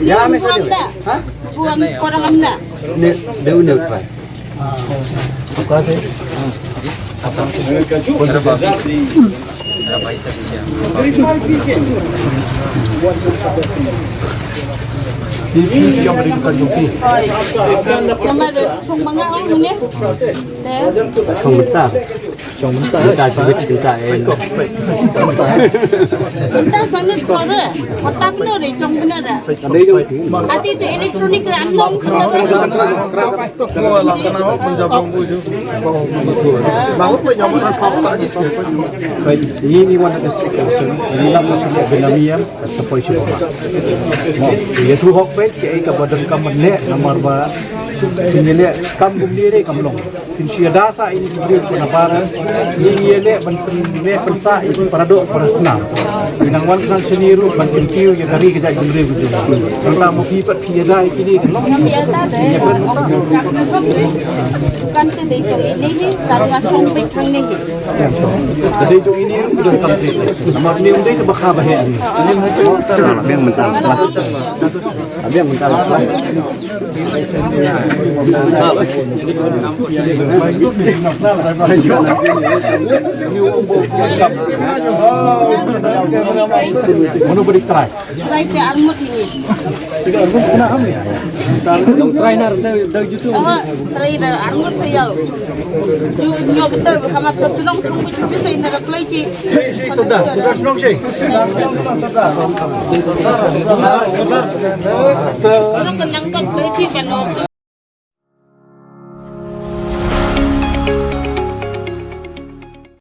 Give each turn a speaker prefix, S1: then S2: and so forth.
S1: Ya, buang dah. Buang korang anda.
S2: Dia udah pak. TV yang berikan joki.
S1: Nama chung bangga orang ni.
S2: Không bentar. Bentar juga cerita
S1: Kita sana suara. Otak benar deh, chung benar dah. Hati itu elektronik random kita
S3: Laksanakan penjabung buju. Bangun penyamaan fakta aja.
S2: Ini one of the situation. Ini nama kita benamiam support siapa. Dia tu hok pet ke ka badan ka manle nomor ba. Pinile kam bumdire kam long. Pinsia dasa ini bumdire na para. Ini le ban pinile pensa itu parado parasna. Binang wan kan seniru ban pintiu ya dari kejak bumdire buju. Tentang mo pipat piada ini kan long.
S1: biar tak ada. Bukan sedih ini ni, tangga sombek hang ni.
S2: Jadi jo ini sudah complete. Nomor ni untuk itu bakal bahaya ni. Ini yang mentah. Ada yang mentah. Mana boleh try?
S1: Try ke armut ni.
S2: Try nar dah YouTube.
S1: Oh, try dah armut saya. Nyo betul, kamat tertolong chung cuci saya nak apply ci.
S2: Sudah senang sih.
S1: Kalau kenyang kan apply ci kan